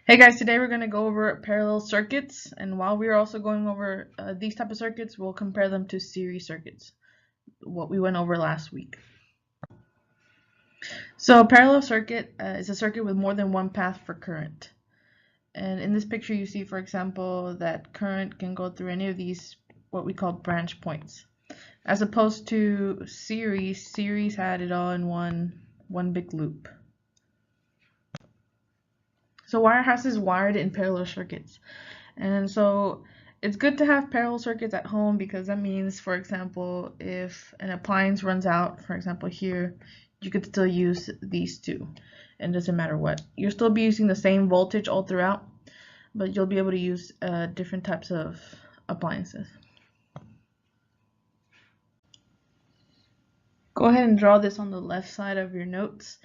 Hey guys, today we're going to go over parallel circuits, and while we're also going over these type of circuits, we'll compare them to series circuits, what we went over last week. So a parallel circuit is a circuit with more than one path for current. And in this picture you see, for example, that current can go through any of these, what we call branch points. As opposed to series had it all in one big loop. So wire house is wired in parallel circuits. And so it's good to have parallel circuits at home because that means, for example, if an appliance runs out, for example here, you could still use these two. And it doesn't matter what. You'll still be using the same voltage all throughout, but you'll be able to use different types of appliances. Go ahead and draw this on the left side of your notes.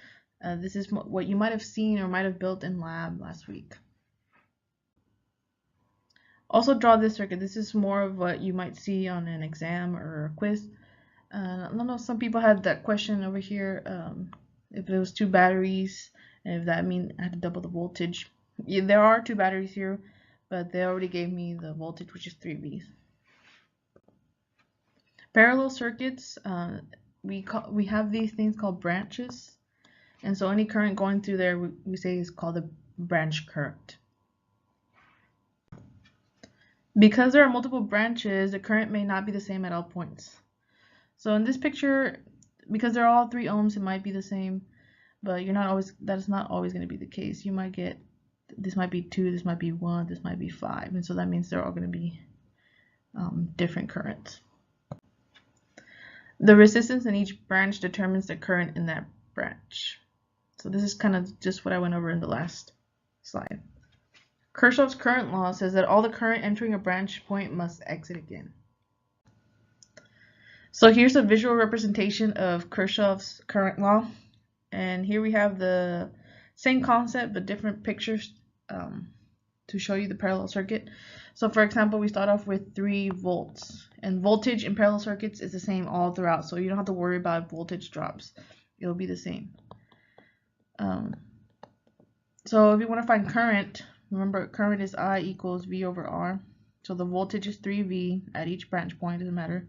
This is what you might have seen or might have built in lab last week. Also draw this circuit. This is more of what you might see on an exam or a quiz. I don't know, some people had that question over here, if it was two batteries, and if that mean I had to double the voltage. Yeah, there are two batteries here, but they already gave me the voltage, which is 3V. Parallel circuits, we have these things called branches, and so any current going through there we say is called a branch current. Because there are multiple branches, the current may not be the same at all points. So in this picture, because they're all 3 ohms, it might be the same, but that is not always going to be the case. You might get, this might be 2, this might be 1, this might be 5, and so that means they're all going to be different currents. The resistance in each branch determines the current in that branch. So this is kind of just what I went over in the last slide. Kirchhoff's current law says that all the current entering a branch point must exit again. So here's a visual representation of Kirchhoff's current law. And here we have the same concept but different pictures to show you the parallel circuit. So for example, we start off with 3 volts. And voltage in parallel circuits is the same all throughout. So you don't have to worry about voltage drops. It'll be the same. So if you want to find current, remember current is I equals V over R. So the voltage is 3V at each branch point, doesn't matter.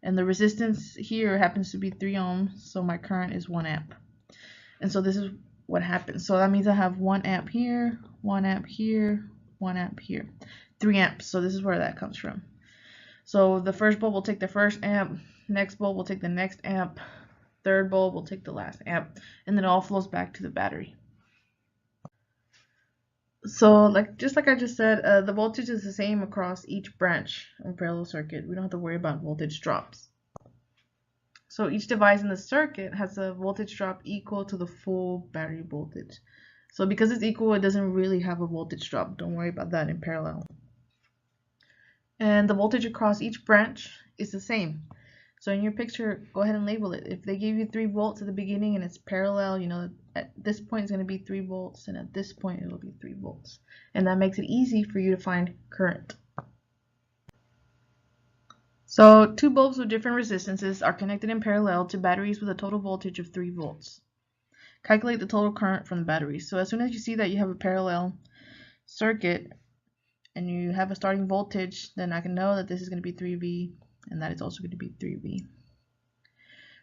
And the resistance here happens to be 3 ohms, so my current is 1 amp. And so this is what happens. So that means I have 1 amp here, 1 amp here, 1 amp here. 3 amps, so this is where that comes from. So the first bulb will take the first amp, next bulb will take the next amp, third bulb will take the last amp, and then it all flows back to the battery. So just like I just said, the voltage is the same across each branch of a parallel circuit. We don't have to worry about voltage drops. So each device in the circuit has a voltage drop equal to the full battery voltage. So because it's equal, it doesn't really have a voltage drop. Don't worry about that in parallel. And the voltage across each branch is the same. So in your picture, go ahead and label it. If they give you 3 volts at the beginning and it's parallel, you know, at this point it's going to be 3 volts, and at this point it will be 3 volts. And that makes it easy for you to find current. So 2 bulbs with different resistances are connected in parallel to batteries with a total voltage of 3 volts. Calculate the total current from the batteries. So as soon as you see that you have a parallel circuit and you have a starting voltage, then I can know that this is going to be 3V and that is also going to be 3V.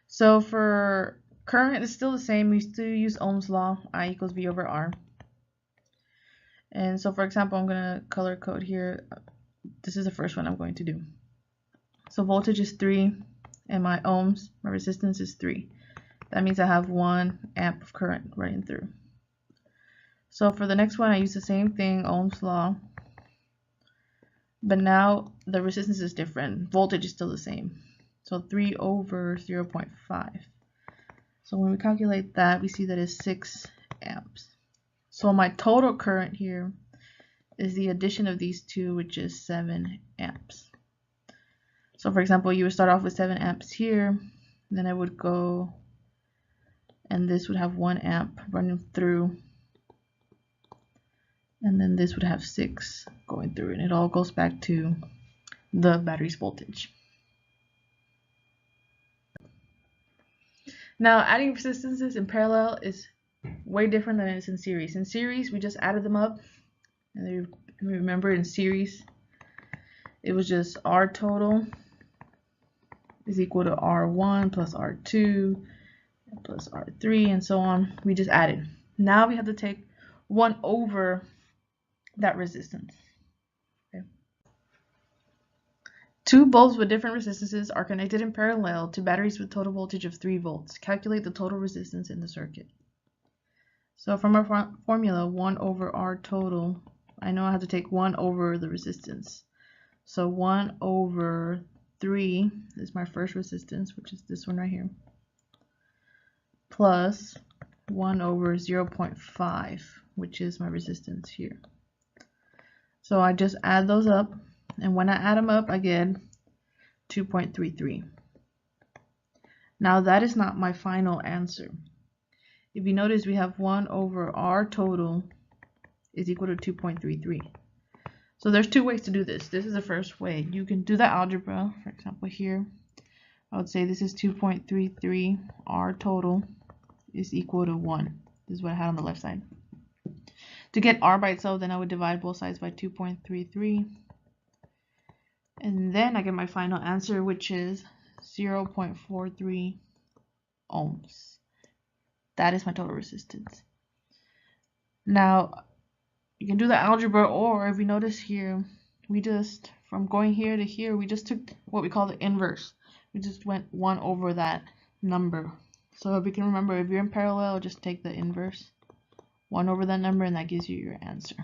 So for current, it's still the same. We still use Ohm's law, I equals V over R. And so for example, I'm going to color code here. This is the first one I'm going to do. So voltage is 3 and my ohms, my resistance is 3. That means I have 1 amp of current running through. So for the next one, I use the same thing, Ohm's law. But now the resistance is different. Voltage is still the same. So 3 over 0.5. So when we calculate that, we see that it's 6 amps. So my total current here is the addition of these two, which is 7 amps. So for example, you would start off with 7 amps here, then I would go, and this would have 1 amp running through, and then this would have 6 going through, and it all goes back to the battery's voltage. Now adding resistances in parallel is way different than it is in series. In series, we just added them up And then remember in series, it was just R total is equal to R1 plus R2 plus R3 and so on. We just added. Now we have to take 1 over that resistance. Okay. Two bulbs with different resistances are connected in parallel to batteries with total voltage of 3 volts. Calculate the total resistance in the circuit. So from our formula, 1 over R total, I know I have to take 1 over the resistance. So 1 over 3 is my first resistance, which is this one right here, plus 1 over 0.5, which is my resistance here. So I just add those up, and when I add them up, I get 2.33. Now that is not my final answer. If you notice, we have 1 over R total is equal to 2.33. So there's two ways to do this. This is the first way. You can do the algebra. For example, here, I would say this is 2.33. R total is equal to 1. This is what I had on the left side. To get R by itself, then I would divide both sides by 2.33. And then I get my final answer, which is 0.43 ohms. That is my total resistance. Now, you can do the algebra, or if you notice here, we just, from going here to here, we just took what we call the inverse. We just went 1 over that number. So if you can remember, if you're in parallel, just take the inverse, 1 over that number, and that gives you your answer.